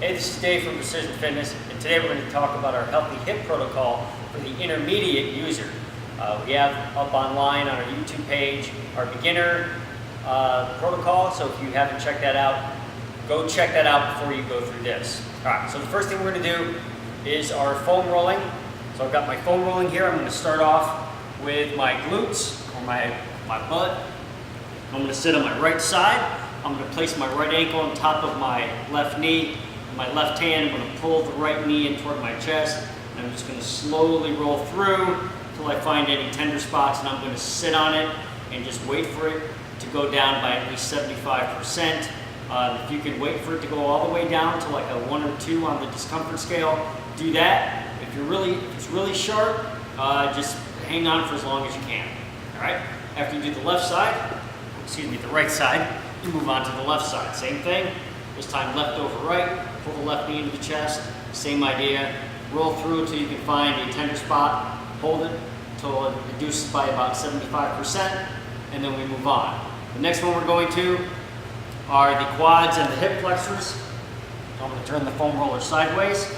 Hey, this is Dave from Precision Fitness, and today we're going to talk about our healthy hip protocol for the intermediate user. We have up online on our YouTube page our beginner protocol, so if you haven't checked that out, go check that out before you go through this. Alright, so the first thing we're going to do is our foam rolling. So I've got my foam rolling here. I'm going to start off with my glutes, or my butt. I'm going to sit on my right side. I'm going to place my right ankle on top of my left knee. My left hand, I'm going to pull the right knee in toward my chest, and I'm just going to slowly roll through until I find any tender spots, and I'm going to sit on it and just wait for it to go down by at least 75%. If you can wait for it to go all the way down to like a 1 or 2 on the discomfort scale, do that. If it's really sharp, just hang on for as long as you can. All right. After you do the left side, the right side, you move on to the left side. Same thing. This time left over right. Pull the left knee into the chest. Same idea. Roll through until you can find a tender spot. Hold it until it reduces by about 75%, and then we move on. The next one we're going to are the quads and the hip flexors. So I'm going to turn the foam roller sideways.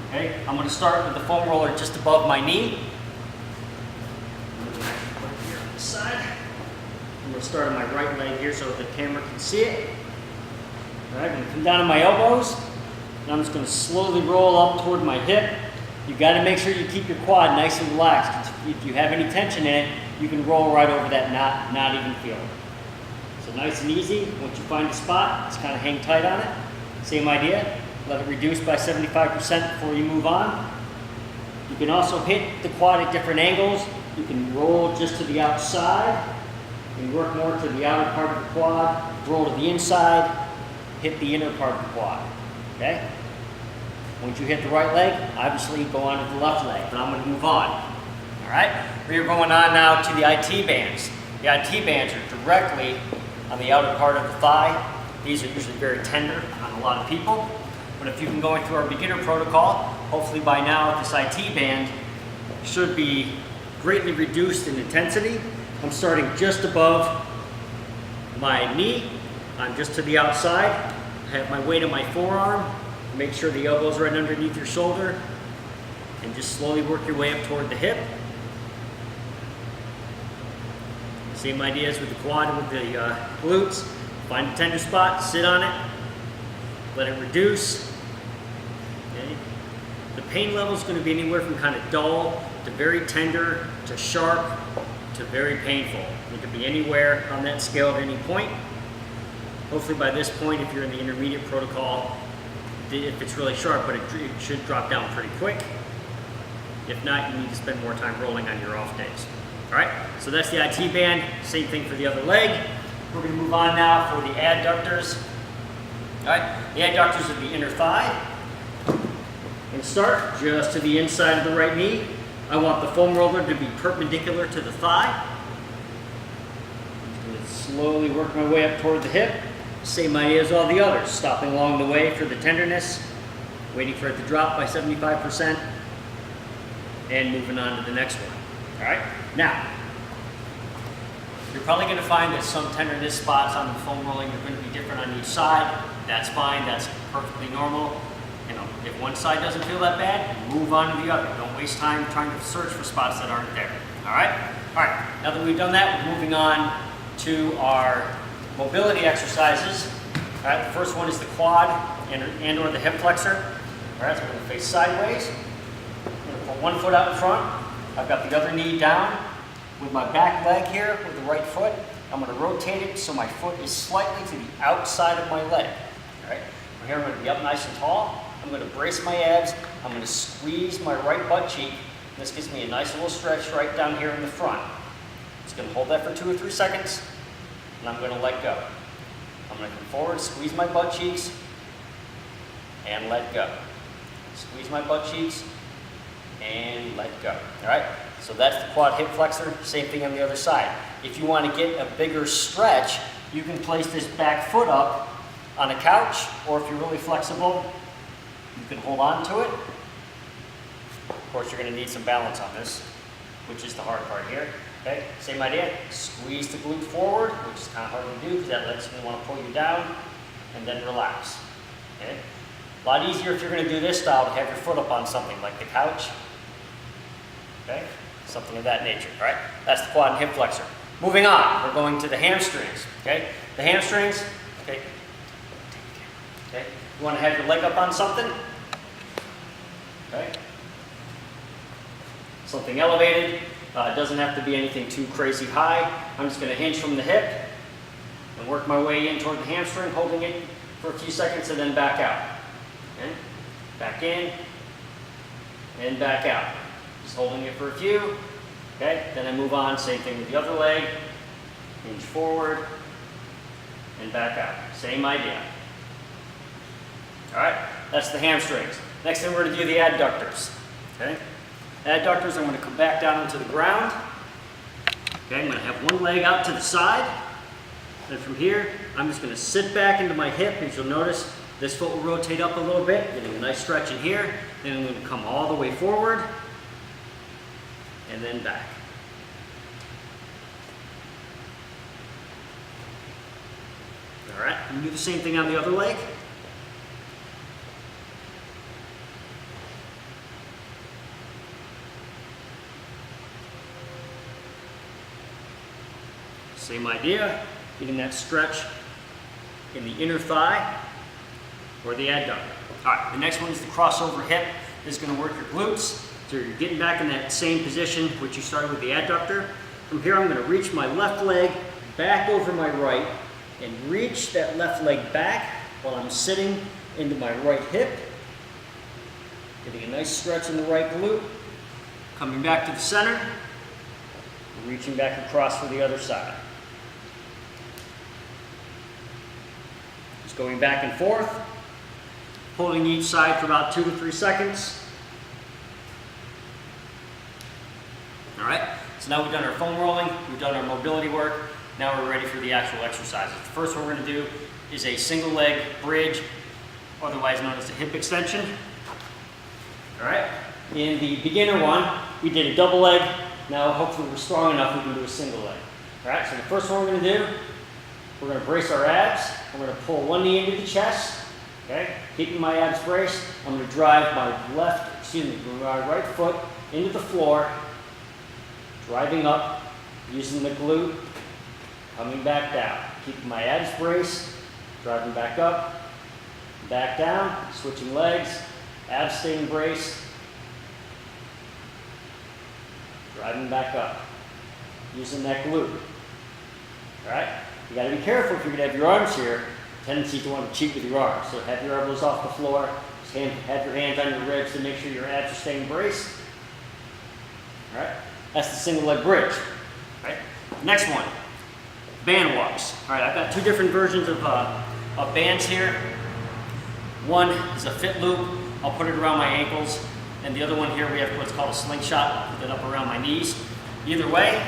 Okay, I'm going to start with the foam roller just above my knee. Right here on the side. I'm going to start on my right leg here so the camera can see it. All right, I'm going to come down on my elbows, and I'm just going to slowly roll up toward my hip. You've got to make sure you keep your quad nice and relaxed. If you have any tension in it, you can roll right over that, not even feel it. So nice and easy. Once you find a spot, just kind of hang tight on it. Same idea. Let it reduce by 75% before you move on. You can also hit the quad at different angles. You can roll just to the outside and work more to the outer part of the quad. Roll to the inside. Hit the inner part of the quad, okay? Once you hit the right leg, obviously go on to the left leg, but I'm going to move on, all right? We are going on now to the IT bands. The IT bands are directly on the outer part of the thigh. These are usually very tender on a lot of people, but if you've been going through our beginner protocol, hopefully by now this IT band should be greatly reduced in intensity. I'm starting just above my knee. I'm just to the outside. I have my weight on my forearm. Make sure the elbow's right underneath your shoulder. And just slowly work your way up toward the hip. Same idea as with the quad and with the glutes. Find a tender spot, sit on it, let it reduce. Okay. The pain level is going to be anywhere from kind of dull to very tender to sharp to very painful. It could be anywhere on that scale at any point. Hopefully by this point, if you're in the intermediate protocol, if it's really sharp, but it should drop down pretty quick. If not, you need to spend more time rolling on your off days. All right, so that's the IT band. Same thing for the other leg. We're going to move on now for the adductors. All right, the adductors of the inner thigh. And start just to the inside of the right knee. I want the foam roller to be perpendicular to the thigh. I'm going to slowly work my way up toward the hip. Same idea as all the others, stopping along the way for the tenderness, waiting for it to drop by 75%, and moving on to the next one. All right? Now, you're probably going to find that some tenderness spots on the foam rolling are going to be different on each side. That's fine. That's perfectly normal. You know, if one side doesn't feel that bad, move on to the other. Don't waste time trying to search for spots that aren't there. All right? All right. Now that we've done that, we're moving on to our mobility exercises. All right, the first one is the quad and or the hip flexor. All right, so I'm going to face sideways. I'm going to put one foot out in front. I've got the other knee down with my back leg here with the right foot. I'm going to rotate it so my foot is slightly to the outside of my leg. All right, from here I'm going to be up nice and tall. I'm going to brace my abs. I'm going to squeeze my right butt cheek. This gives me a nice little stretch right down here in the front. Just going to hold that for 2 or 3 seconds. And I'm going to let go. I'm going to come forward, squeeze my butt cheeks, and let go. Squeeze my butt cheeks, and let go. All right? So that's the quad hip flexor. Same thing on the other side. If you want to get a bigger stretch, you can place this back foot up on a couch, or if you're really flexible, you can hold on to it. Of course, you're going to need some balance on this, which is the hard part here. Okay, same idea. Squeeze the glute forward, which is kind of hard to do because that lets you want to pull you down, and then relax. Okay, A lot easier if you're going to do this style to have your foot up on something like the couch, okay? Something of that nature, all right? That's the quad and hip flexor. Moving on, we're going to the hamstrings, okay? The hamstrings, okay? Okay, you want to have your leg up on something, okay? Something elevated. It doesn't have to be anything too crazy high. I'm just going to hinge from the hip and work my way in toward the hamstring, holding it for a few seconds and then back out. Okay? Back in and back out. Just holding it for a few. Okay? Then I move on. Same thing with the other leg. Hinge forward and back out. Same idea. All right? That's the hamstrings. Next thing we're going to do the adductors. Okay? Adductors, I'm going to come back down into the ground. Okay, I'm going to have one leg out to the side. And from here, I'm just going to sit back into my hip. As you'll notice, this foot will rotate up a little bit, getting a nice stretch in here. Then I'm going to come all the way forward and then back. All right, I'm going to do the same thing on the other leg. Same idea, getting that stretch in the inner thigh or the adductor. All right, the next one is the crossover hip. This is going to work your glutes. So you're getting back in that same position which you started with the adductor. From here, I'm going to reach my left leg back over my right and reach that left leg back while I'm sitting into my right hip. Getting a nice stretch in the right glute. Coming back to the center. Reaching back across for the other side. Just going back and forth, holding each side for about 2 to 3 seconds. All right, so now we've done our foam rolling, we've done our mobility work, now we're ready for the actual exercises. The first one we're going to do is a single leg bridge, otherwise known as a hip extension. All right, in the beginner one, we did a double leg. Now, hopefully we're strong enough we can do a single leg. All right, so the first one we're going to do, we're going to brace our abs. I'm going to pull one knee into the chest, okay? Keeping my abs braced, I'm going to drive my my right foot into the floor, driving up, using the glute, coming back down. Keeping my abs braced, driving back up, back down, switching legs, abs staying braced, driving back up, using that glute. All right? You got to be careful if you're going to have your arms here. Tendency to want to cheat with your arms. So have your elbows off the floor. Just have your hands on your ribs to make sure your abs are staying braced. All right? That's the single leg bridge. All right? Next one, band walks. All right, I've got two different versions of bands here. One is a fit loop. I'll put it around my ankles. And the other one here, we have what's called a slingshot. I'll put it up around my knees. Either way,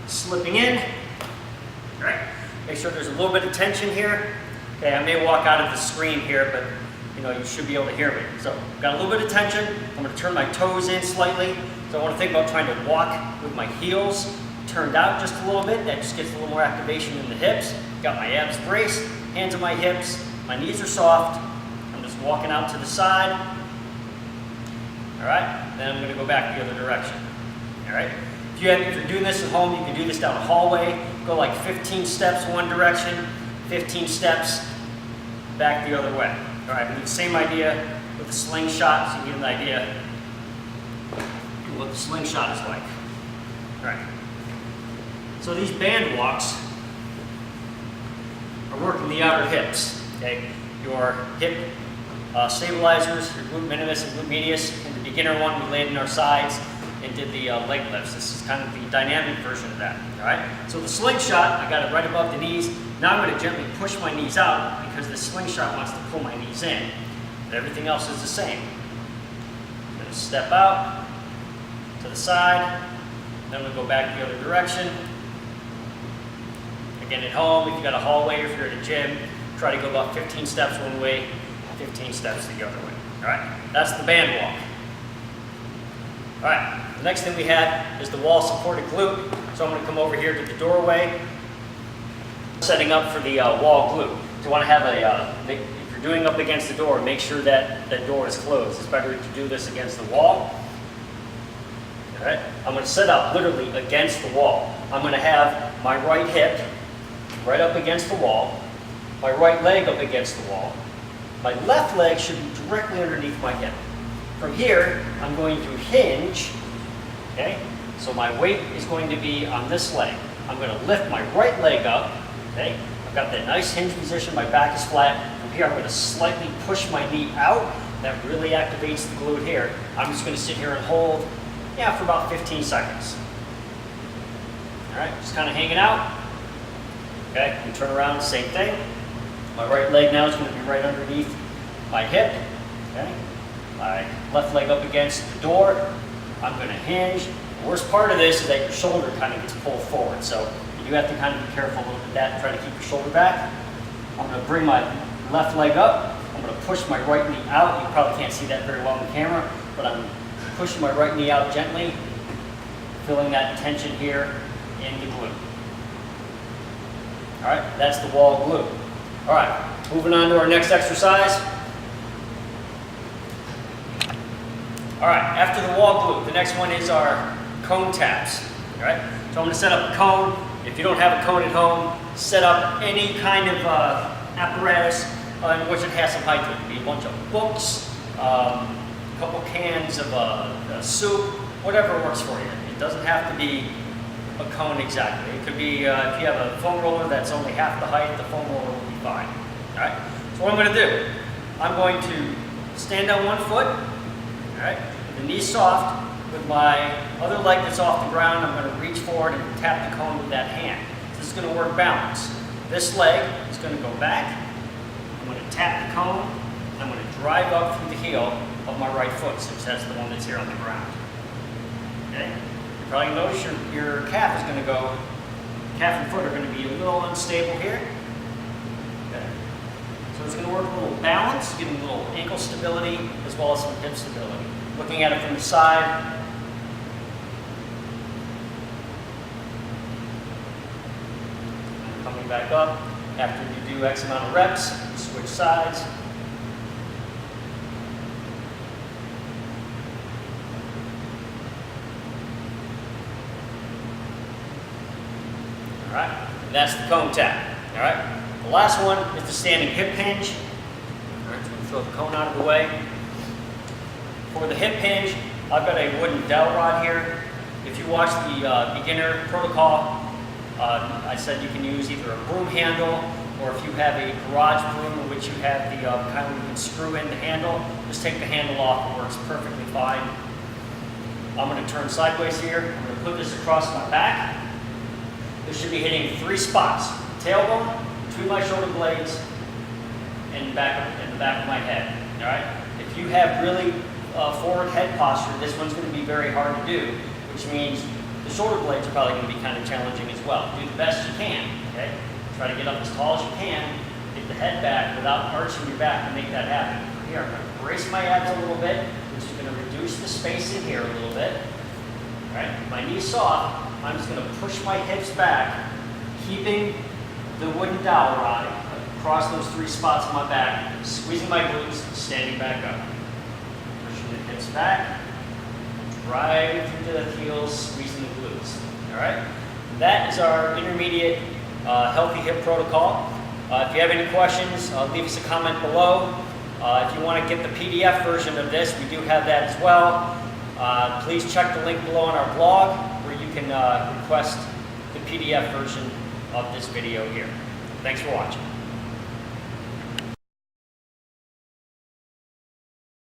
slipping in. All right. Make sure there's a little bit of tension here. Okay, I may walk out of the screen here, but you should be able to hear me. So, got a little bit of tension. I'm going to turn my toes in slightly. So I want to think about trying to walk with my heels turned out just a little bit. That just gets a little more activation in the hips. Got my abs braced, hands on my hips. My knees are soft. I'm just walking out to the side. All right, then I'm going to go back the other direction. All right, if you're doing this at home, you can do this down a hallway. Go like 15 steps one direction, 15 steps back the other way. All right, we do the same idea with the slingshot, so you get an idea of what the slingshot is like. All right, so these band walks are working the outer hips. Okay, your hip stabilizers, your glute minimus and glute medius. In the beginner one, we laid in our sides and did the leg lifts. This is kind of the dynamic version of that. All right. So the slingshot, I got it right above the knees. Now I'm going to gently push my knees out because the slingshot wants to pull my knees in. But everything else is the same. I'm going to step out to the side. Then we'll go back the other direction. Again, at home, if you've got a hallway or if you're at a gym, try to go about 15 steps one way, 15 steps the other way. All right, that's the band walk. All right, the next thing we had is the wall supported glute. So I'm going to come over here to the doorway, setting up for the wall glute. So you want to have if you're doing up against the door, make sure that the door is closed. It's better to do this against the wall. All right, I'm going to sit up literally against the wall. I'm going to have my right hip right up against the wall, my right leg up against the wall. My left leg should be directly underneath my hip. From here, I'm going to hinge, okay? So my weight is going to be on this leg. I'm going to lift my right leg up, okay? I've got that nice hinge position, my back is flat. From here, I'm going to slightly push my knee out. That really activates the glute here. I'm just going to sit here and hold, for about 15 seconds. All right, just kind of hanging out. Okay, and turn around, same thing. My right leg now is going to be right underneath my hip, okay? My left leg up against the door. I'm going to hinge. The worst part of this is that your shoulder kind of gets pulled forward, so you have to kind of be careful a little bit of that and try to keep your shoulder back. I'm going to bring my left leg up. I'm going to push my right knee out. You probably can't see that very well on the camera, but I'm pushing my right knee out gently, feeling that tension here in the glute. All right, that's the wall glute. All right, moving on to our next exercise. All right, after the wall glute, the next one is our cone taps. All right, so I'm going to set up a cone. If you don't have a cone at home, set up any kind of apparatus in which it has some height. It could be a bunch of books, a couple cans of soup, whatever works for you. It doesn't have to be a cone exactly. It could be, if you have a foam roller that's only half the height, the foam roller will be fine. All right, so what I'm going to do, I'm going to stand on one foot, all right, the knee soft, with my other leg that's off the ground, I'm going to reach forward and tap the cone with that hand. This is going to work balance. This leg is going to go back, I'm going to tap the cone, and I'm going to drive up through the heel of my right foot, since that's the one that's here on the ground. Okay? You probably notice your calf is going to go, calf and foot are going to be a little unstable here. Okay. So it's going to work a little balance, getting a little ankle stability as well as some hip stability. Looking at it from the side. And coming back up. After you do X amount of reps, switch sides. All right, and that's the cone tap. All right, the last one is the standing hip hinge. All right, so we throw the cone out of the way. For the hip hinge, I've got a wooden dowel rod here. If you watch the beginner protocol, I said you can use either a broom handle, or if you have a garage broom in which you have the kind where you can screw in the handle, just take the handle off. It works perfectly fine. I'm going to turn sideways here. I'm going to put this across my back. This should be hitting 3 spots: tailbone, between my shoulder blades, and the back of my head. All right. If you have really forward head posture, this one's going to be very hard to do, which means the shoulder blades are probably going to be kind of challenging as well. Do the best you can. Okay. Try to get up as tall as you can. Get the head back without arching your back to make that happen. Here, I'm going to brace my abs a little bit, which is going to reduce the space in here a little bit. All right. My knee's soft. I'm just going to push my hips back, keeping the wooden dowel rod across those 3 spots on my back, squeezing my glutes, standing back up. Pushing the hips back, driving through the heels, squeezing the glutes. All right? That is our intermediate healthy hip protocol. If you have any questions, leave us a comment below. If you want to get the PDF version of this, we do have that as well. Please check the link below on our blog, where you can request the PDF version of this video here. Thanks for watching.